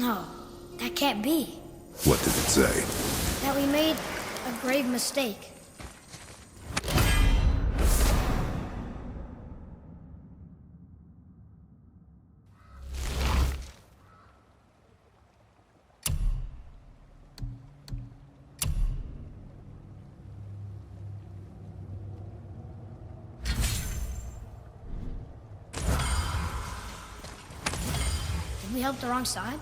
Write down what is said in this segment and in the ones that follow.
No, that can't be. What did it say? That we made a grave mistake. Did we help the wrong side?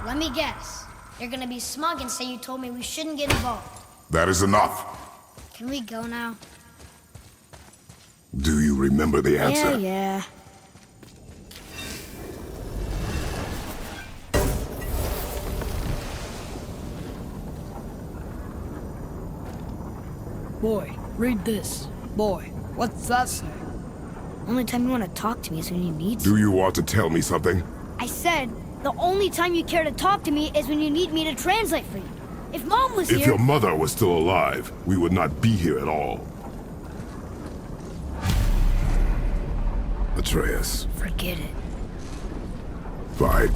Let me guess. You're gonna be smug and say you told me we shouldn't get involved. That is enough. Can we go now? Do you remember the answer? Yeah. Boy, read this. Boy, what's that say? Only time you want to talk to me is when you need to. Do you want to tell me something? I said, the only time you care to talk to me is when you need me to translate for you. If Mom was If here... your mother was still alive, we would not be here at all. Atreus. Forget it. Fine.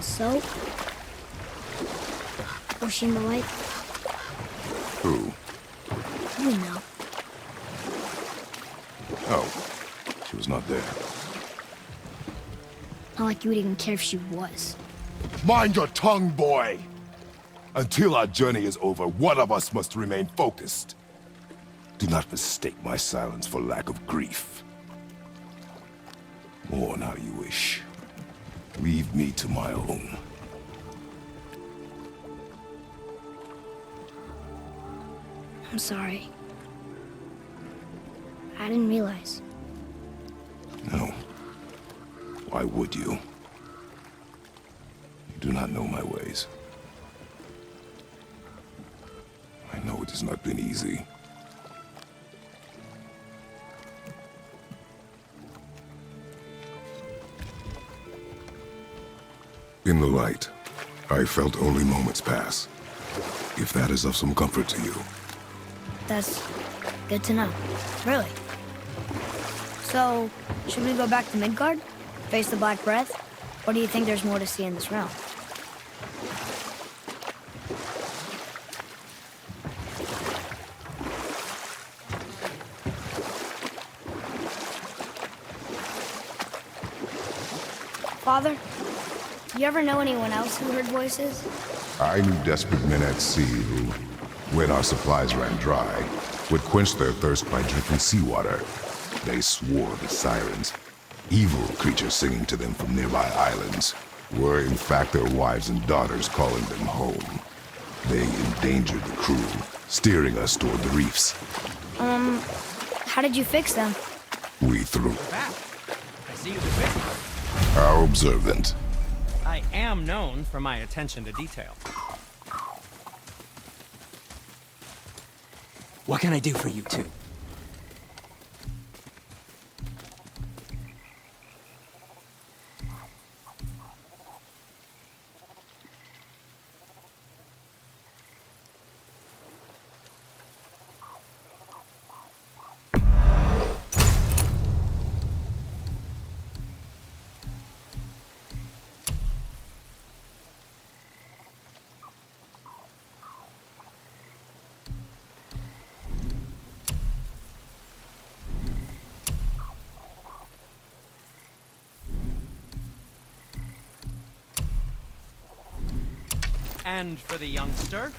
So? Was she in the light? Who? You know. Oh. She was not there. Not like you would even care if she was. Mind your tongue, boy! Until our journey is over, one of us must remain focused. Do not mistake my silence for lack of grief. Mourn how you wish. Leave me to my own. I'm sorry. I didn't realize. No. Why would you? You do not know my ways. I know it has not been easy. In the light, I felt only moments pass. If that is of some comfort to you. That's good to know. Really. So, should we go back to Midgard? Face the Black Breath? Or do you think there's more to see in this realm? Father? You ever know anyone else who heard voices? I knew desperate men at sea who, when our supplies ran dry, would quench their thirst by drinking seawater. They swore the sirens, evil creatures singing to them from nearby islands, were in fact their wives and daughters calling them home. They endangered the crew, steering us toward the reefs. How did you fix them? We threw. Back. I see you've been busy. How observant. I am known for my attention to detail. What can I do for you two? And for the youngster?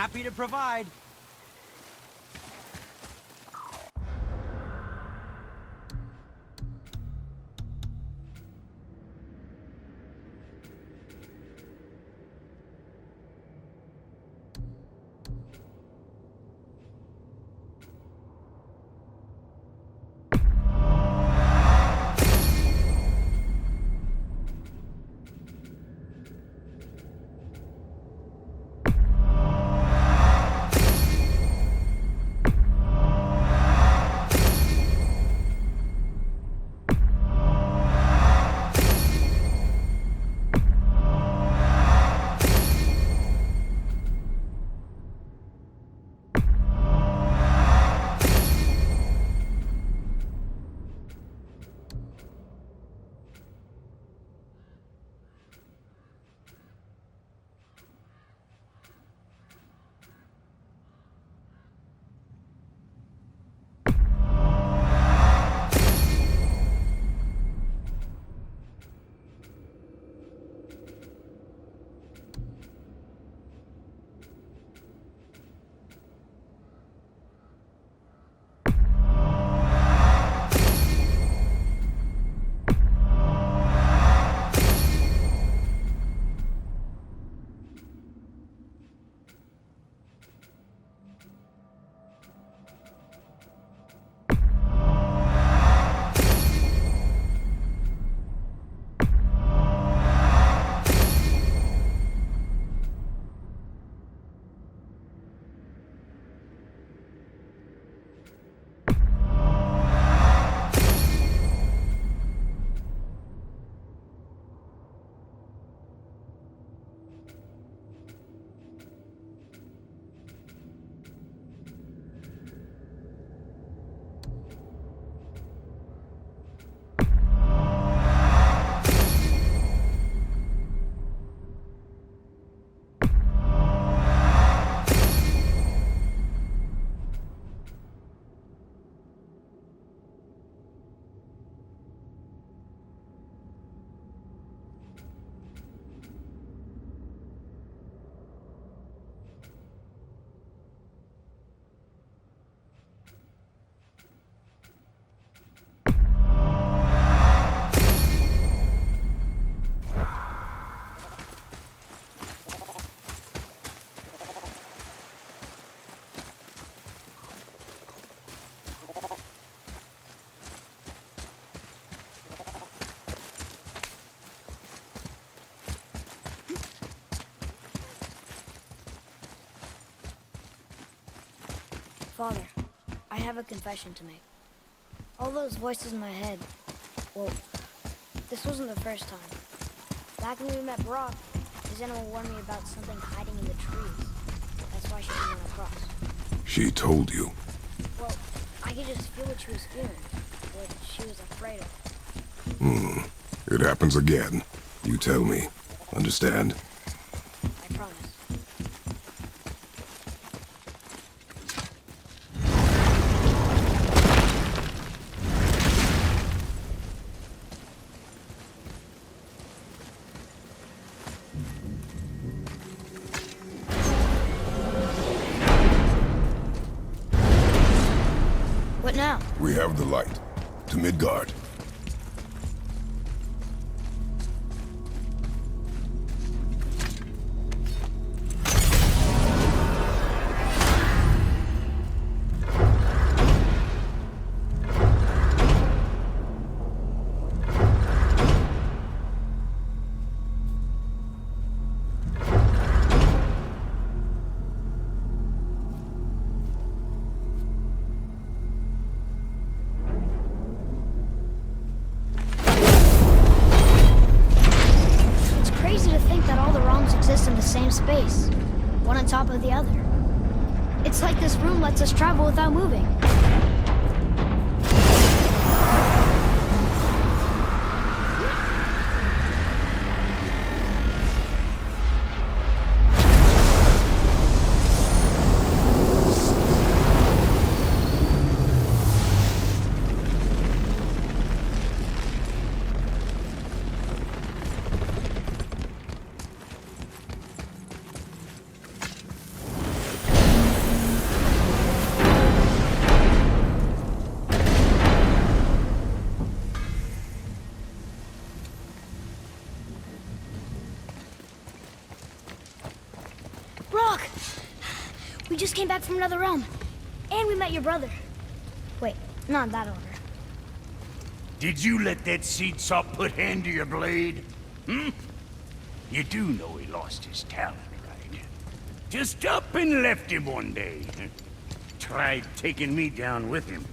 Happy to provide. Father, I have a confession to make. All those voices in my head, well, this wasn't the first time. Back when we met Brock, his animal warned me about something hiding in the trees. That's why she didn't run across. She told you. Well, I could just feel what she was feeling, what she was afraid of. It happens again. You tell me. Understand? I promise. What now? We have the light. To Midgard. Exist in the same space, one on top of the other. It's like this room lets us travel without moving. We just came back from another realm. And we met your brother. Wait, not in that order. Did you let that seed sop put hand to your blade? Hmm? You do know he lost his talent, right? Just up and left him one day. Tried taking me down with him.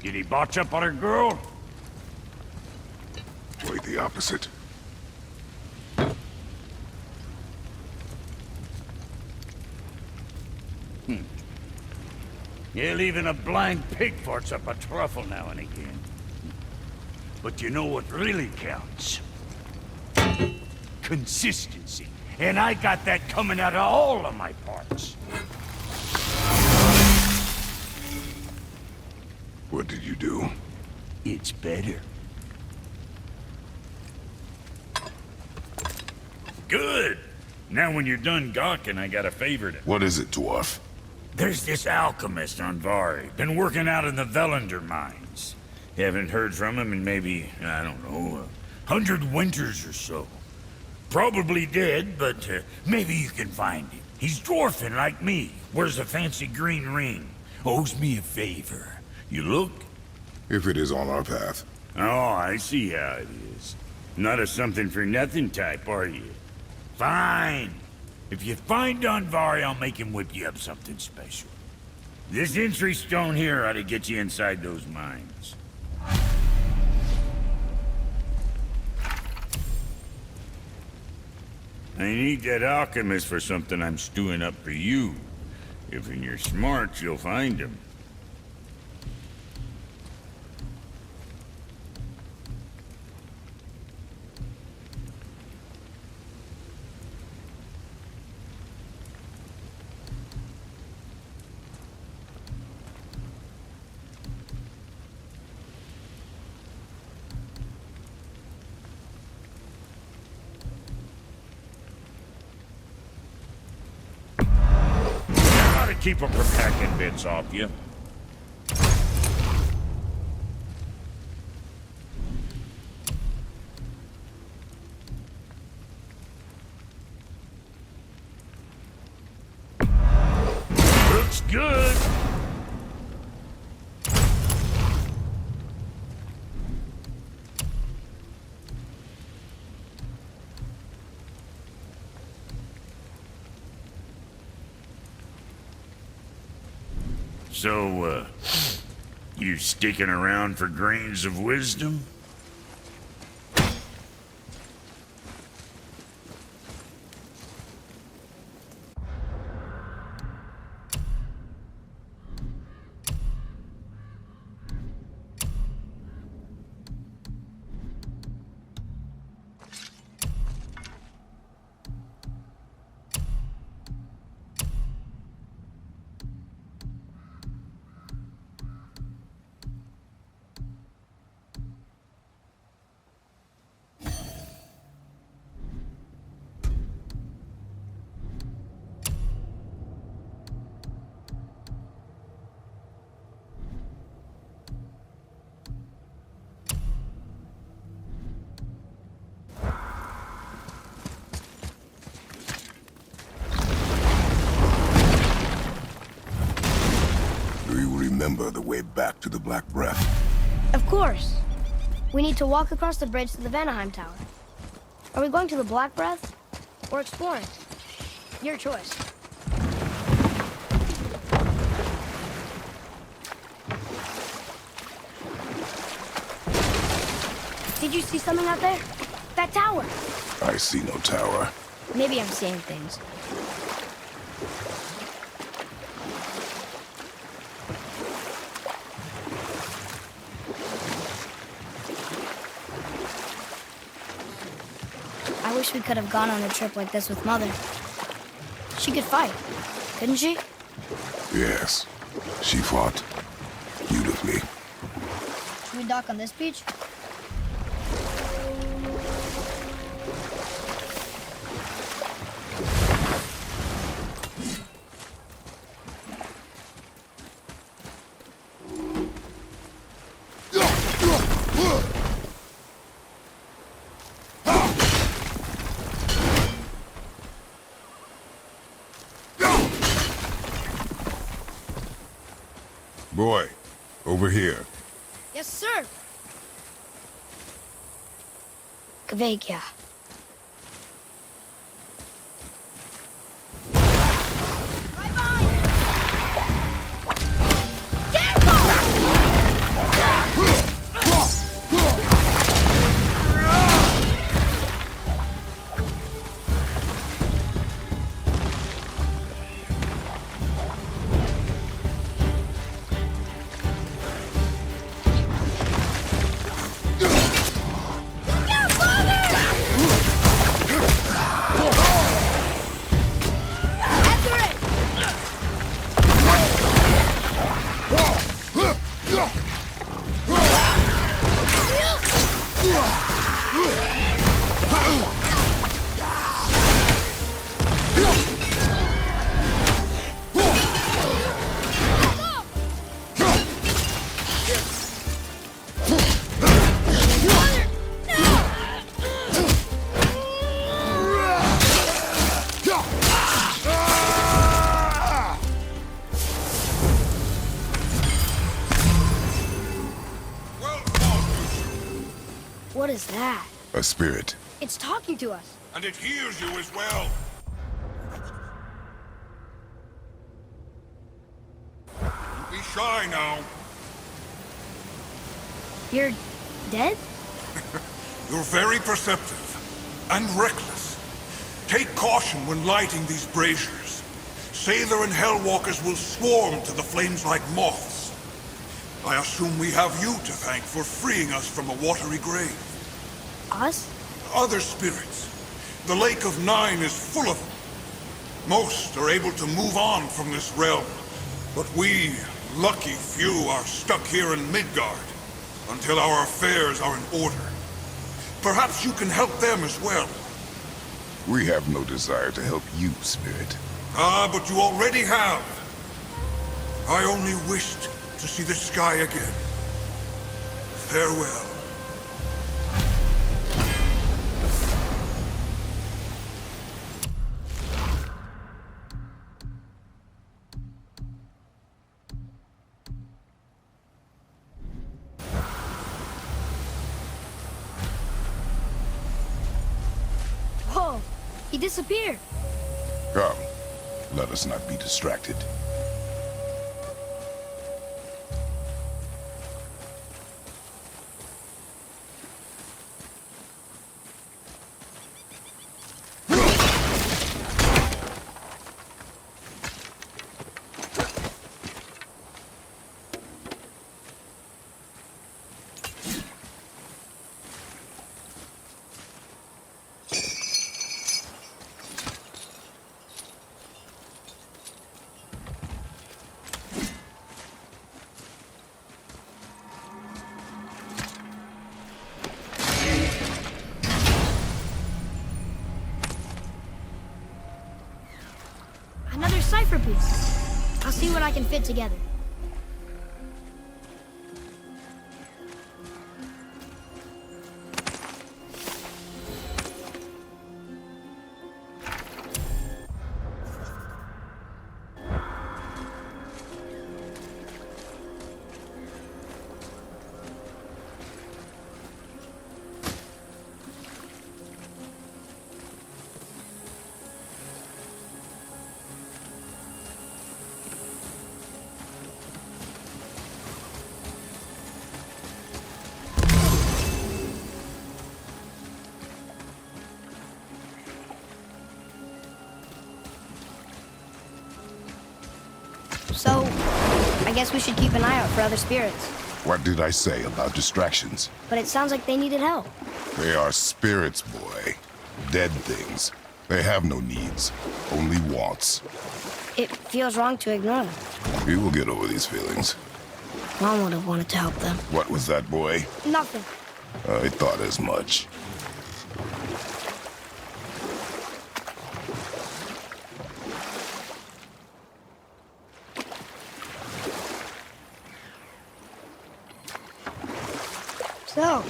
Did he botch up on her girl? Quite the opposite. Yeah, even a blind pig farts up a truffle now and again. But you know what really counts? Consistency. And I got that coming out of all of my parts. What did you do? It's better. Good! Now when you're done gawking, I got a favor to... What is it, dwarf? There's this alchemist on Vari. Been working out in the Velander mines. Haven't heard from him in maybe, I don't know, 100 winters or so. Probably dead, but maybe you can find him. He's dwarfing like me. Wears a fancy green ring. Owes me a favor. You look? If it is on our path. Oh, I see how it is. Not a something-for-nothing type, are you? Fine. If you find Donvari, I'll make him whip you up something special. This entry stone here ought to get you inside those mines. I need that alchemist for something I'm stewing up for you. If in your smarts, you'll find him. Keep them from hacking bits off you. Looks good. So, you sticking around for grains of wisdom? Remember the way back to the Black Breath? Of course. We need to walk across the bridge to the Vanaheim Tower. Are we going to the Black Breath or exploring? Your choice. Did you see something out there? That tower. I see no tower. Maybe I'm seeing things. I wish we could have gone on a trip like this with Mother. She could fight, couldn't she? Yes. She fought beautifully. Should we dock on this beach? Boy, over here. Yes, sir. Kveikja. What is that? A spirit. It's talking to us. And it hears you as well. Don't be shy now. You're dead? You're very perceptive and reckless. Take caution when lighting these braziers. Sailor and Hellwalkers will swarm to the flames like moths. I assume we have you to thank for freeing us from a watery grave. Us? Other spirits. The Lake of Nine is full of them. Most are able to move on from this realm, but we, lucky few, are stuck here in Midgard until our affairs are in order. Perhaps you can help them as well. We have no desire to help you, Spirit. Ah, but you already have. I only wished to see the sky again. Farewell. Whoa! He disappeared. Come, let us not be distracted. Another cipher piece. I'll see what I can fit together. So, I guess we should keep an eye out for other spirits. What did I say about distractions? But it sounds like they needed help. They are spirits, boy. Dead things. They have no needs, only wants. It feels wrong to ignore them. We will get over these feelings. Mom would have wanted to help them. What was that, boy? Nothing. I thought as much. So,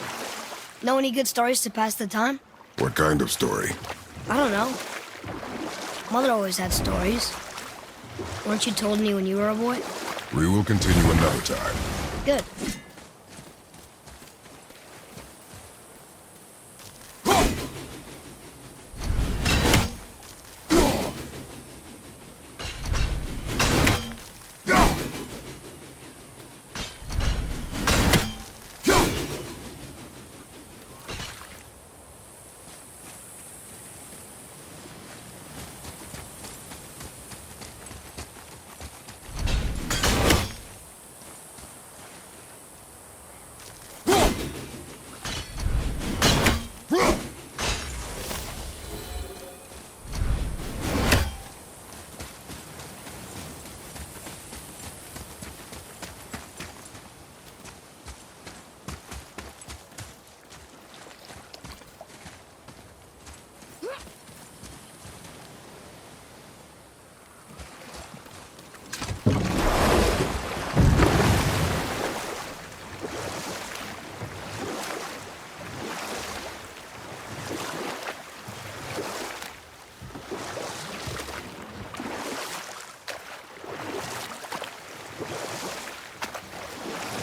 know any good stories to pass the time? What kind of story? I don't know. Mother always had stories. Weren't you told any when you were a boy? We will continue another time. Good.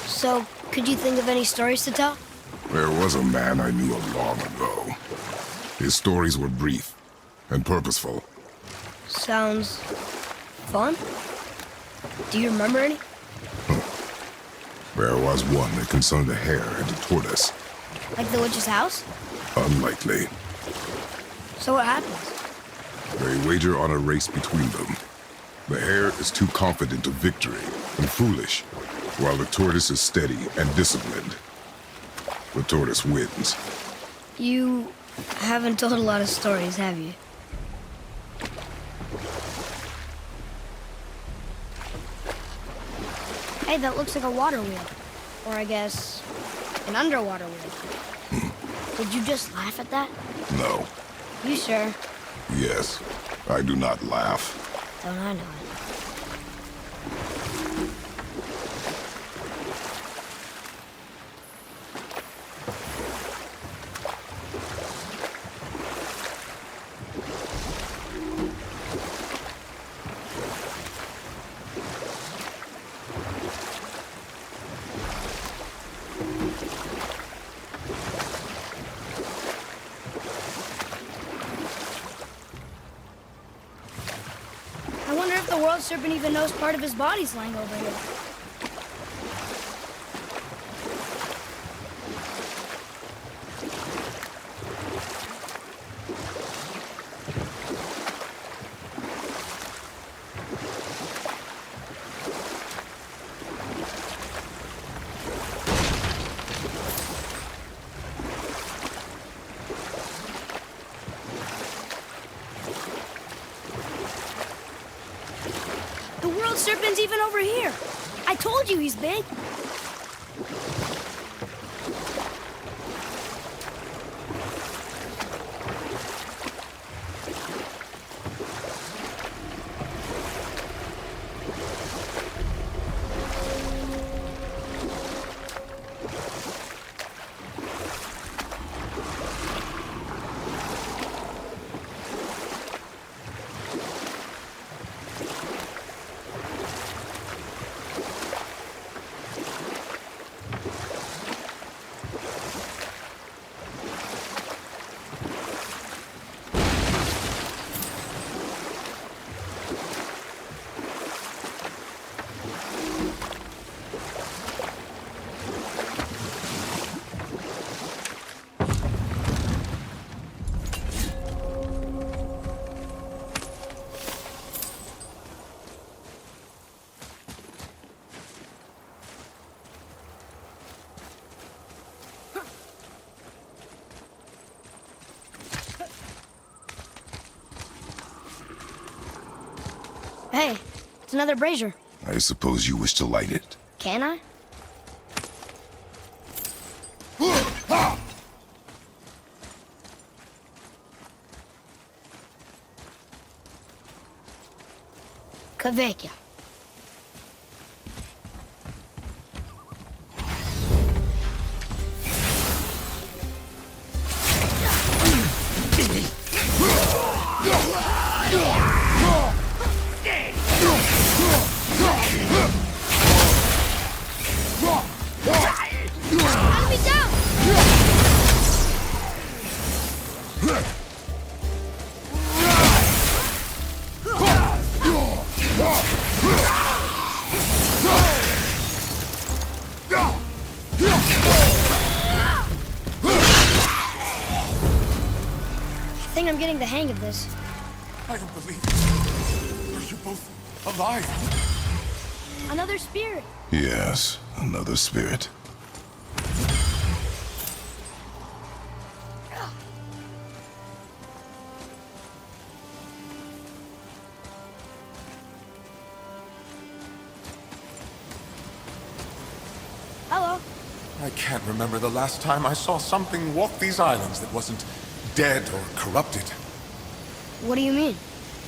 So, could you think of any stories to tell? There was a man I knew long ago. His stories were brief and purposeful. Sounds fun. Do you remember any? There was one that concerned a hare and a tortoise. Like the witch's house? Unlikely. So what happens? They wager on a race between them. The hare is too confident of victory and foolish, while the tortoise is steady and disciplined. The tortoise wins. You haven't told a lot of stories, have you? Hey, that looks like a water wheel. Or I guess, an underwater wheel. Did you just laugh at that? No. You sure? Yes. I do not laugh. Don't I know it? I wonder if the world serpent even knows part of his body's lying over here. The world serpent's even over here. I told you he's big. Hey, it's another brazier. I suppose you wish to light it. Can I? Kavekya. think I'm getting the hang of this. I don't believe it. Are you both alive? Another spirit. Yes, another spirit. Hello. I can't remember the last time I saw something walk these islands that wasn't dead or corrupted. What do you mean?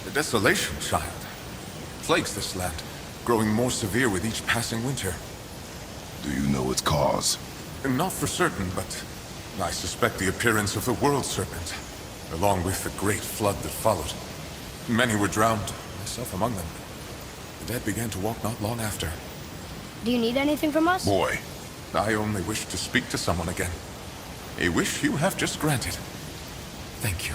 The desolation, child. Plagues this land, growing more severe with each passing winter. Do you know its cause? Not for certain, but I suspect the appearance of the World Serpent, along with the great flood that followed. Many were drowned, myself among them. The dead began to walk not long after. Do you need anything from us? Boy, I only wish to speak to someone again. A wish you have just granted. Thank you.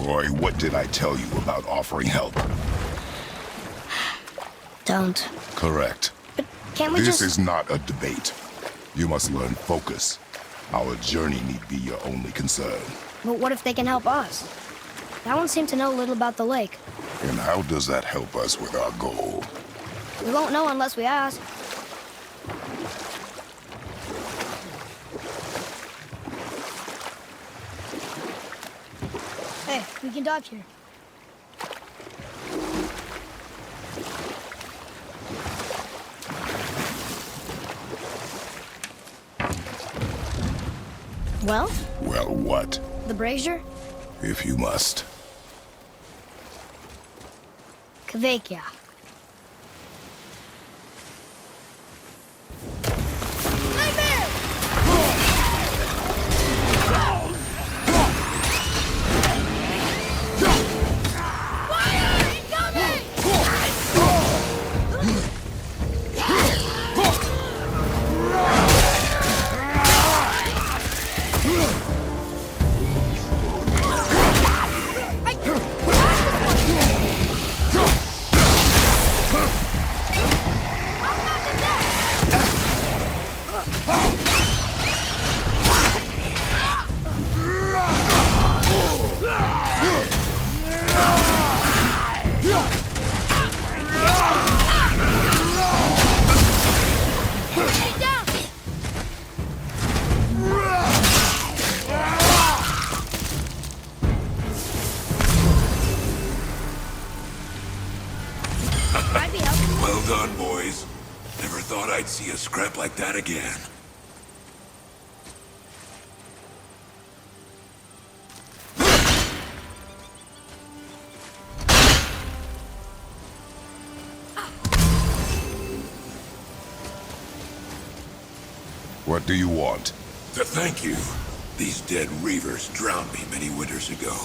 Boy, what did I tell you about offering help? Don't. Correct. But can't we This just... is not a debate. You must learn focus. Our journey need be your only concern. But what if they can help us? That one seemed to know little about the lake. And how does that help us with our goal? We won't know unless we ask. Hey, we can dock here. Well, Well, what? the brazier? If you must. Kvekia. Well done, boys. Never thought I'd see a scrap like that again. What do you want? To thank you. These dead reavers drowned me many winters ago.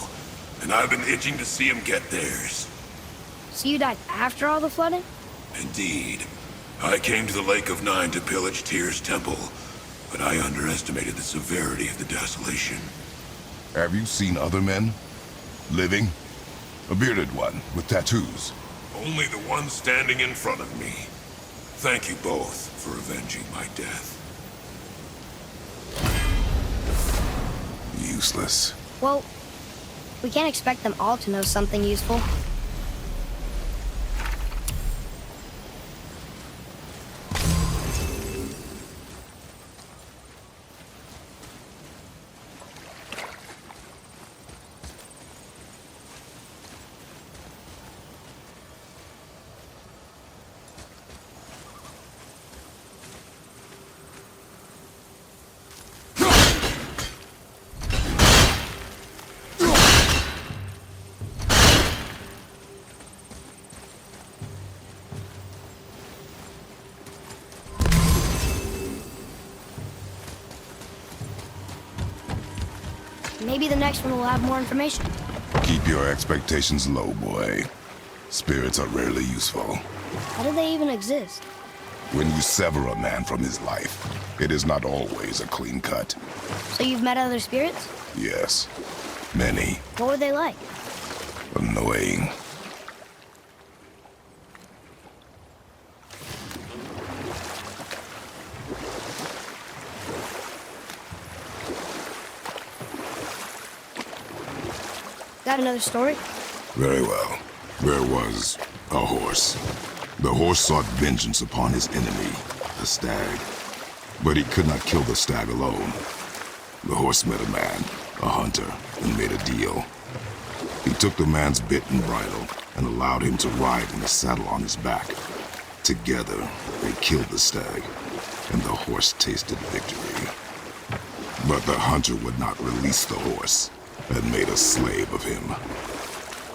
and I've been itching to see them get theirs. So you died after all the flooding? Indeed. I came to the Lake of Nine to pillage Tyr's temple, but I underestimated the severity of the desolation. Have you seen other men? Living? A bearded one with tattoos. Only the one standing in front of me. Thank you both for avenging my death. Useless. Well, we can't expect them all to know something useful. Maybe the next one will have more information. Keep your expectations low, boy. Spirits are rarely useful. How do they even exist? When you sever a man from his life, it is not always a clean cut. So you've met other spirits? Yes, many. What were they like? Annoying. Got another story? Very well. There was a horse. The horse sought vengeance upon his enemy, the stag. But he could not kill the stag alone. The horse met a man, a hunter, and made a deal. He took the man's bit and bridle and allowed him to ride in the saddle on his back. Together, they killed the stag, and the horse tasted victory. But the hunter would not release the horse, and made a slave of him.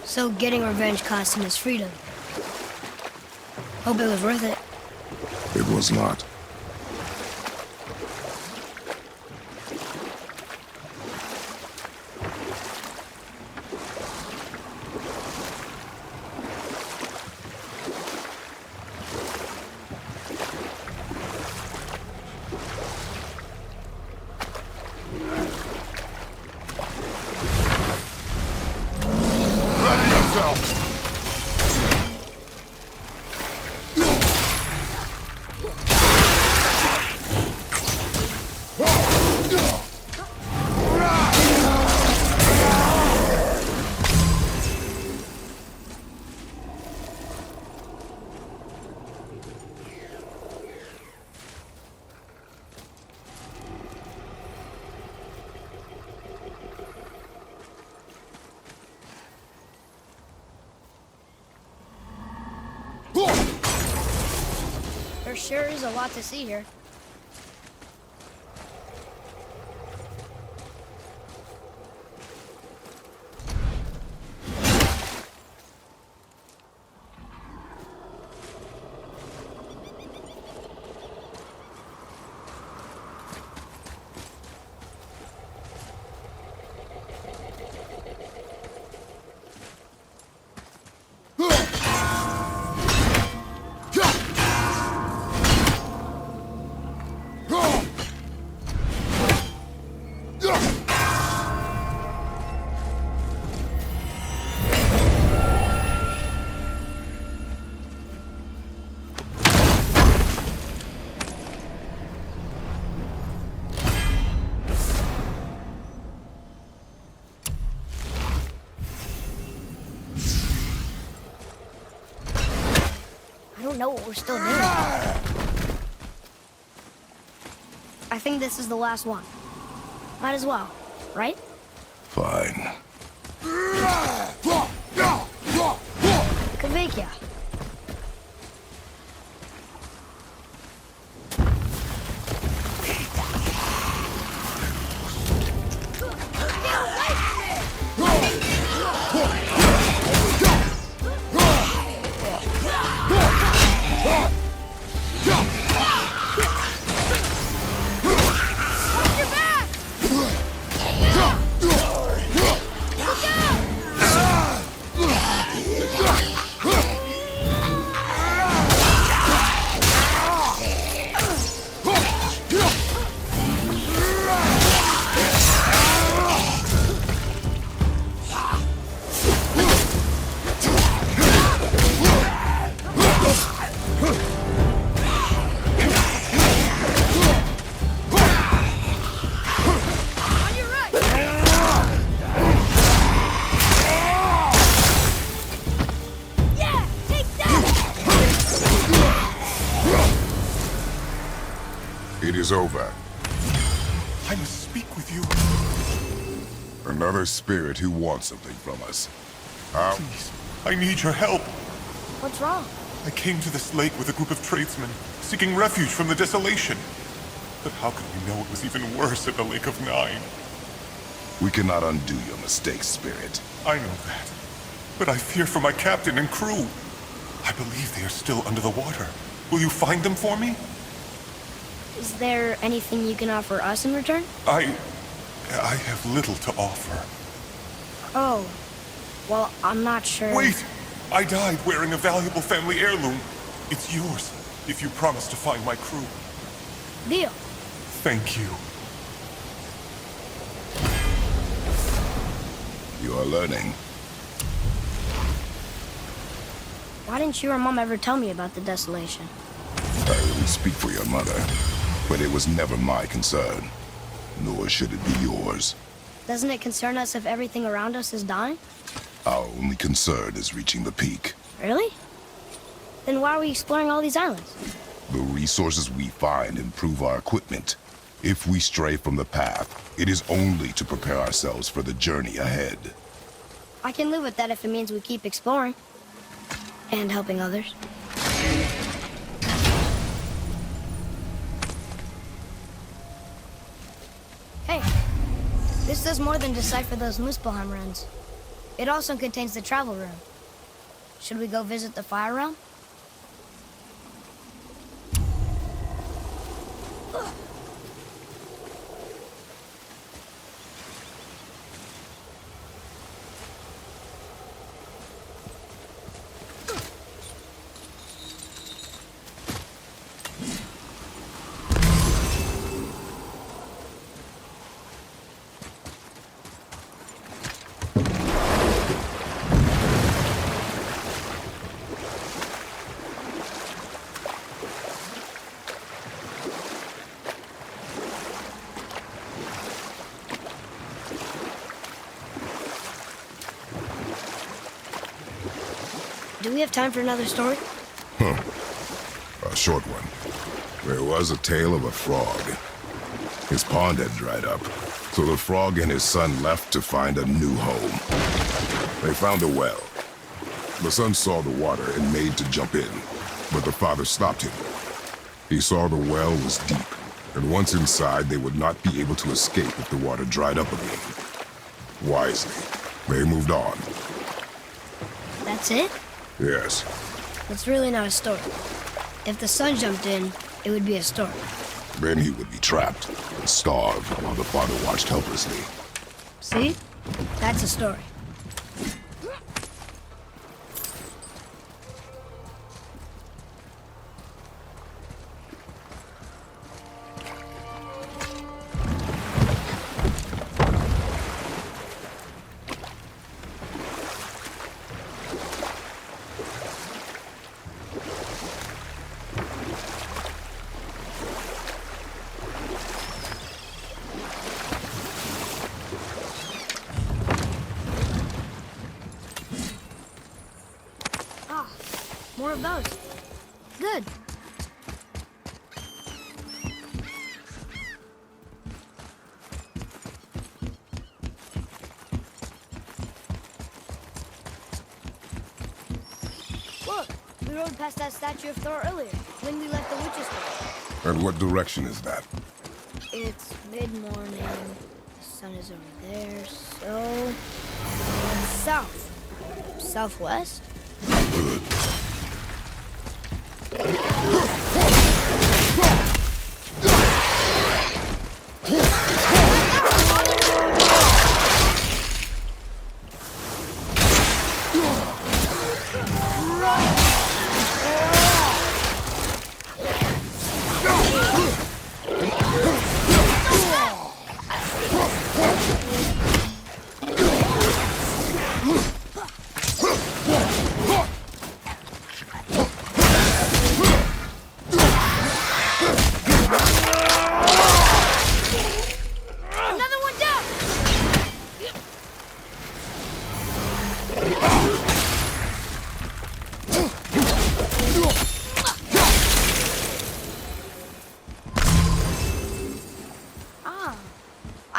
So getting revenge cost him his freedom. Hope it was worth it. It was not. There sure is a lot to see here. I don't know what we're still doing. I think this is the last one. Might as well, right? Fine. Kavekya. is over. I must speak with you. Another spirit who wants something from us. How? Please, I need your help. What's wrong? I came to this lake with a group of tradesmen, seeking refuge from the desolation. But how could we know it was even worse at the Lake of Nine? We cannot undo your mistakes, spirit. I know that. But I fear for my captain and crew. I believe they are still under the water. Will you find them for me? Is there anything you can offer us in return? I have little to offer. Oh, well, I'm not sure. Wait! I died wearing a valuable family heirloom. It's yours, if you promise to find my crew. Deal. Thank you. You are learning. Why didn't you or Mom ever tell me about the desolation? I wouldn't speak for your mother, but it was never my concern. Nor should it be yours. Doesn't it concern us if everything around us is dying? Our only concern is reaching the peak. Really? Then why are we exploring all these islands? The resources we find improve our equipment. If we stray from the path, it is only to prepare ourselves for the journey ahead. I can live with that if it means we keep exploring. And helping others. Hey, this does more than decipher those Muspelheim runes. It also contains the travel room. Should we go visit the fire realm? Do we have time for another story? A short one. There was a tale of a frog. His pond had dried up, so the frog and his son left to find a new home. They found a well. The son saw the water and made to jump in, but the father stopped him. He saw the well was deep, and once inside they would not be able to escape if the water dried up again. Wisely, they moved on. That's it? Yes. It's really not a story. If the son jumped in, it would be a story. Then he would be trapped and starve while the father watched helplessly. See? That's a story. More of those. Good. Look, we rode past that statue of Thor earlier, when we left the witch's hut. And what direction is that? It's mid-morning. The sun is over there, so... south. Southwest? Good.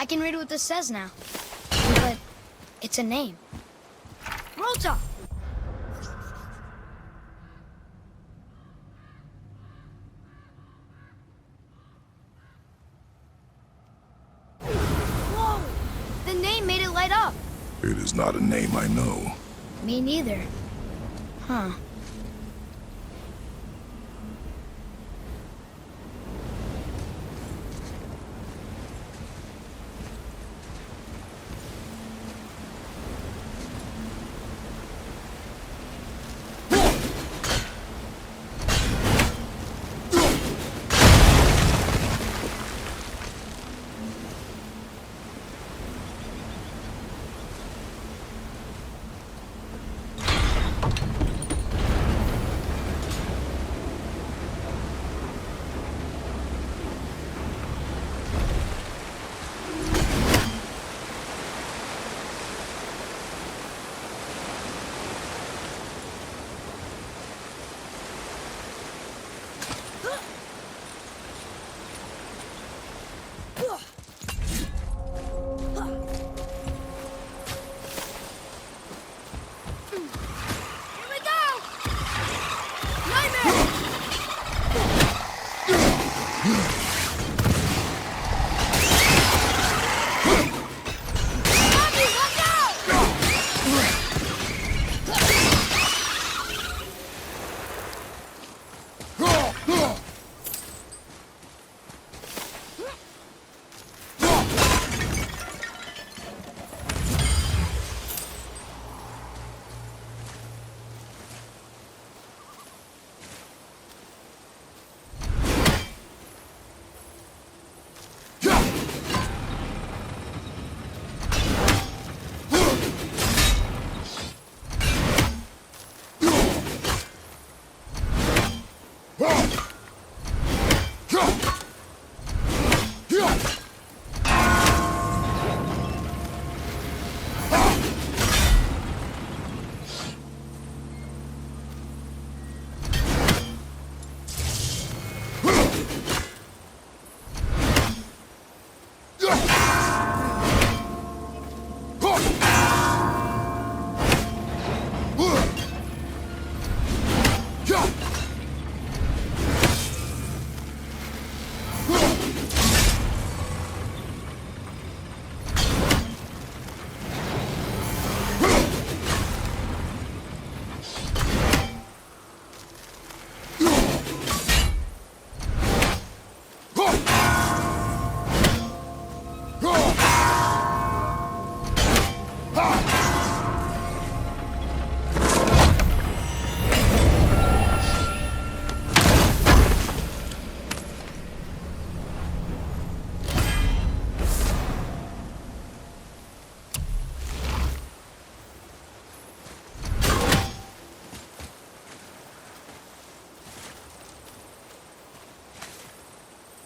I can read what this says now. But it's a name. Rota! Whoa! The name made it light up. It is not a name I know. Me neither. Huh.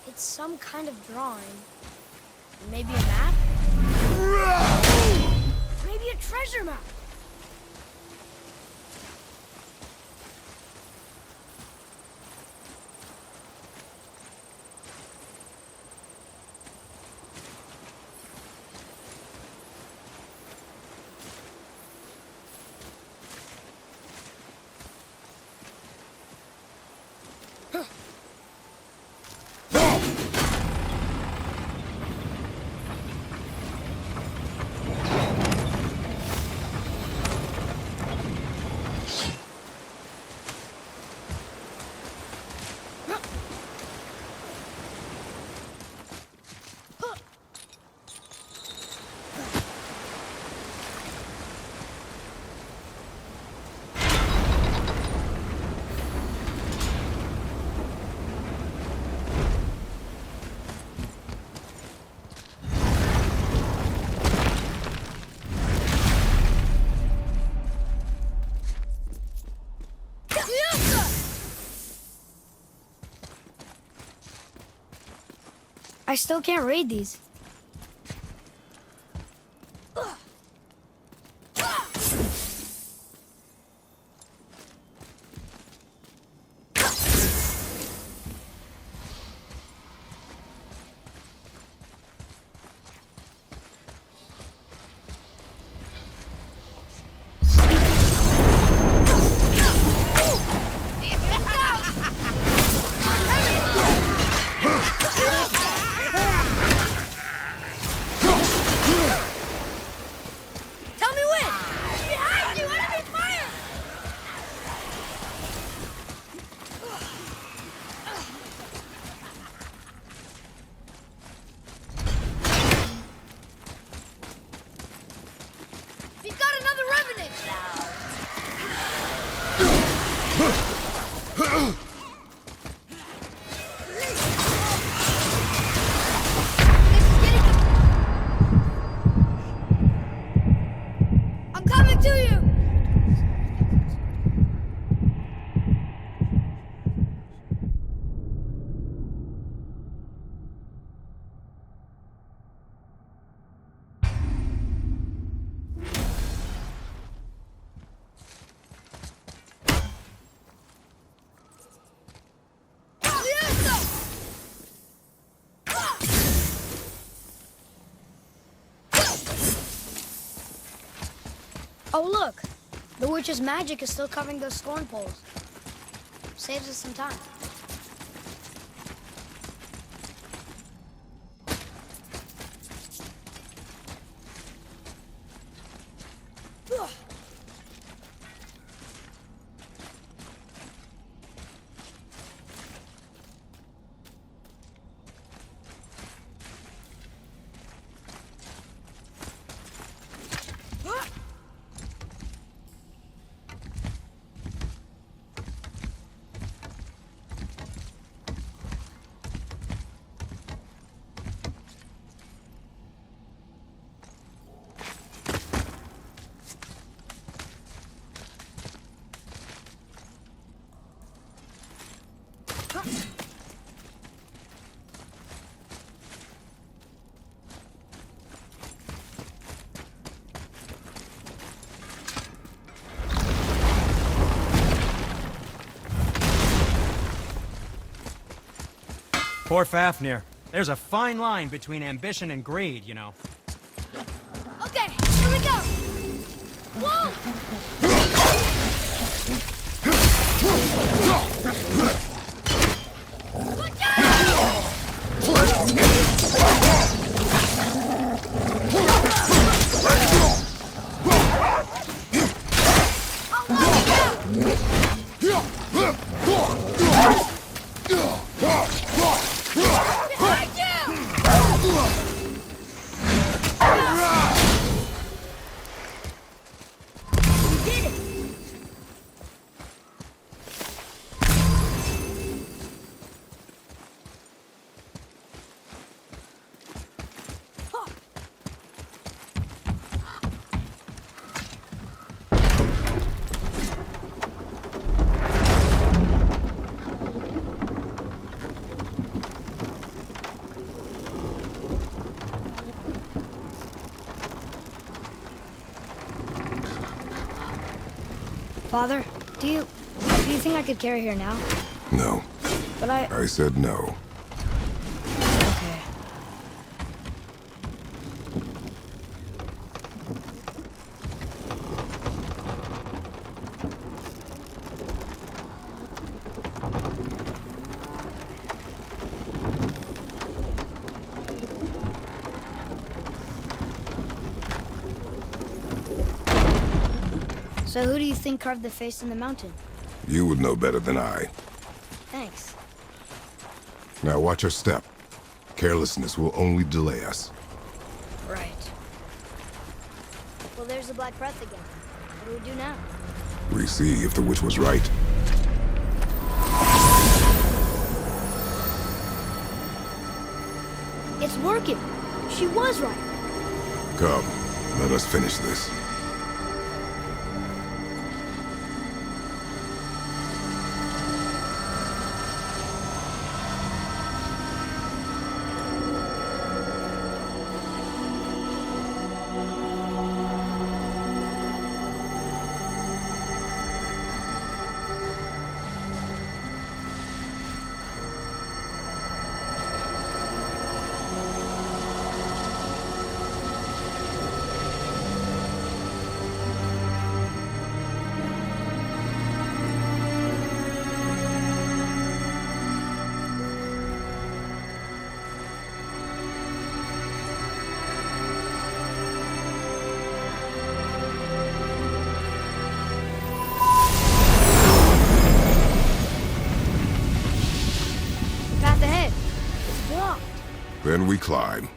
It's some kind of drawing. Maybe a map? Maybe a treasure map. I still can't read these. Oh, look! The witch's magic is still covering those scorn poles. Saves us some time. Ugh. Poor Fafnir. There's a fine line between ambition and greed, you know. Okay, here we go! Whoa! Look Father, do you think I could carry her now? No. But I said no. Okay. So who do you think carved the face in the mountain? You would know better than I. Thanks. Now watch your step. Carelessness will only delay us. Right. Well, there's the Black Breath again. What do we do now? We see if the witch was right. It's working! She was right! Come, let us finish this. Then we climb.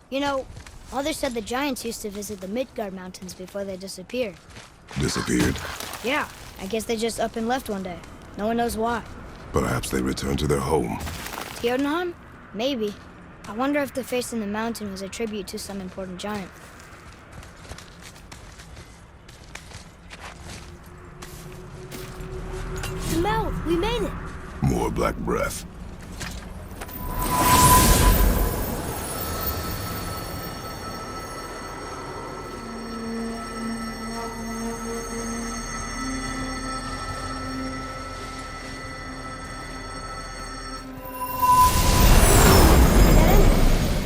You know, Mother said the giants used to visit the Midgard Mountains before they disappeared. Disappeared? Yeah, I guess they just up and left one day. No one knows why. Perhaps they returned to their home. Jotunheim? Maybe. I wonder if the face in the mountain was a tribute to some important giant. Mel, we made it! More black breath.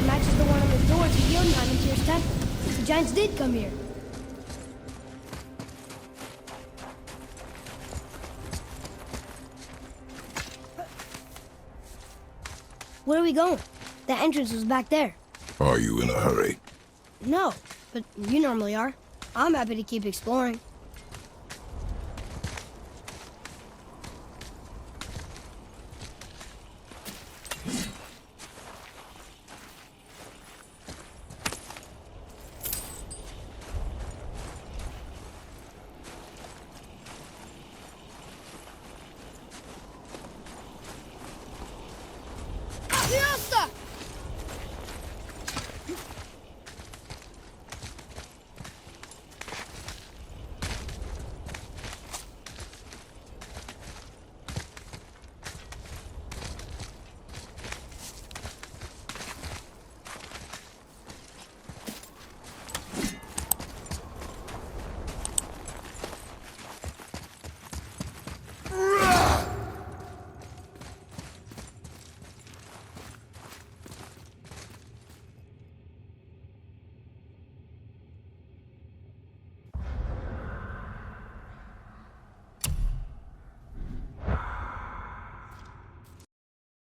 Matches the one on the door to Jotunheim and Tyr's temple. The giants did come here. Where are we going? The entrance was back there. Are you in a hurry? No, but you normally are. I'm happy to keep exploring.